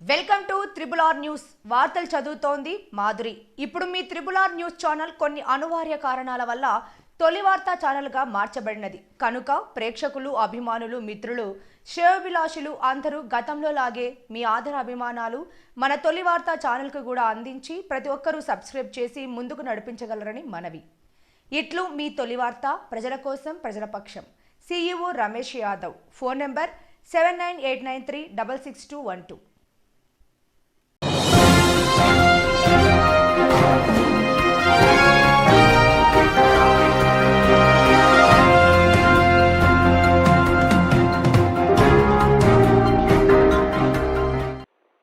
Welcome to triple R news. వార్తలు చదువుతోంది మాధురి. ఇప్పుడు మీ త్రిబుల్ ఆర్ న్యూస్ ఛానల్ కొన్ని అనివార్య కారణాల వల్ల తొలి వార్తా ఛానల్గా మార్చబడినది. కనుక ప్రేక్షకులు, అభిమానులు, మిత్రులు, శ్రేయోభిలాషులు అందరూ గతంలో లాగే మీ ఆదర అభిమానాలు మన తొలి వార్తా ఛానల్కు కూడా అందించి ప్రతి ఒక్కరూ సబ్స్క్రైబ్ చేసి ముందుకు నడిపించగలరని మనవి. ఇట్లు మీ తొలి వార్త, ప్రజల కోసం, ప్రజల పక్షం. CEO Ramesh Yadav. Phone number 7989366212.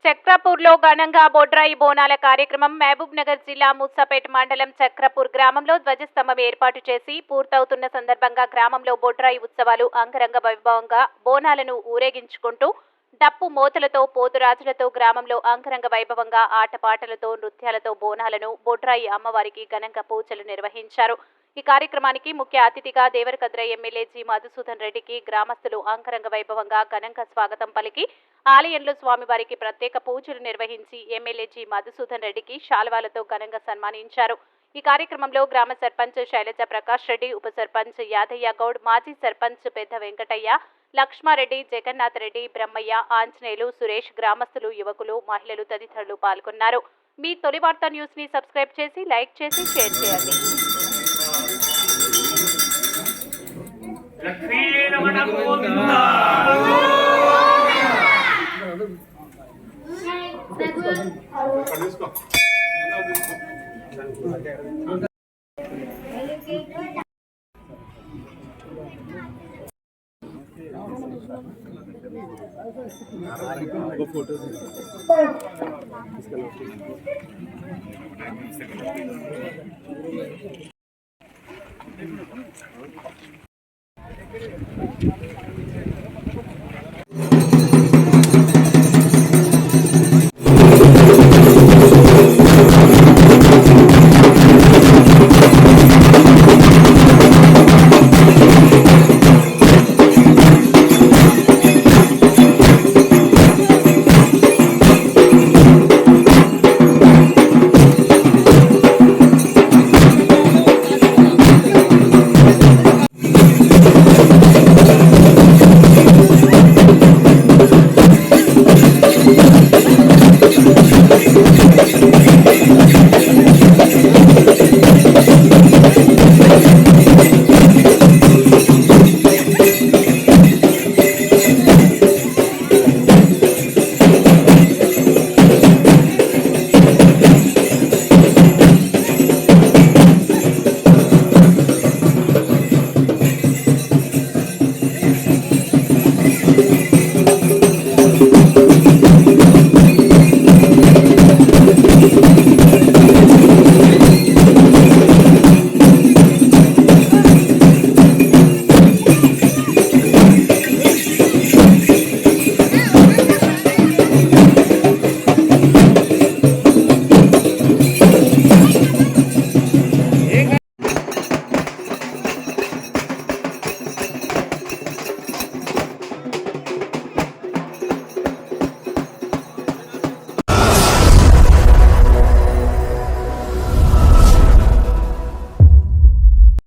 చక్రపూర్లో ఘనంగా బొడ్రాయి బోనాల కార్యక్రమం. మహబూబ్ నగర్ జిల్లా ముసాపేట్ మండలం చక్రపూర్ గ్రామంలో ధ్వజస్తంభం ఏర్పాటు చేసి పూర్తవుతున్న సందర్భంగా గ్రామంలో బొడ్రాయి ఉత్సవాలు అంగరంగ వైభవంగా బోనాలను ఊరేగించుకుంటూ డప్పు మోతలతో, పోతురాజులతో గ్రామంలో అంగరంగ వైభవంగా ఆటపాటలతో, నృత్యాలతో బోనాలను బొడ్రాయి అమ్మవారికి ఘనంగా పూజలు నిర్వహించారు. ఈ కార్యక్రమానికి ముఖ్య అతిథిగా దేవరకద్ర ఎమ్మెల్యే జి మధుసూదన్ రెడ్డికి గ్రామస్తులు అంగరంగ వైభవంగా ఘనంగా స్వాగతం పలికి ఆలయంలో స్వామివారికి ప్రత్యేక పూజలు నిర్వహించి ఎమ్మెల్యే జి మధుసూదన్ రెడ్డికి శాల్వాలతో ఘనంగా సన్మానించారు. ఈ కార్యక్రమంలో గ్రామ సర్పంచ్ శైలజ ప్రకాష్ రెడ్డి, ఉప సర్పంచ్ యాదయ్య గౌడ్, మాజీ సర్పంచ్ పెద్ద వెంకటయ్య, లక్ష్మారెడ్డి, జగన్నాథ్ రెడ్డి, బ్రహ్మయ్య, ఆంజనేయులు, సురేష్, గ్రామస్తులు, యువకులు, మహిళలు తదితరులు పాల్గొన్నారు. మీ తొలి వార్తా న్యూస్ ని సబ్స్క్రైబ్ చేసి, లైక్ చేసి, షేర్ చేయండి.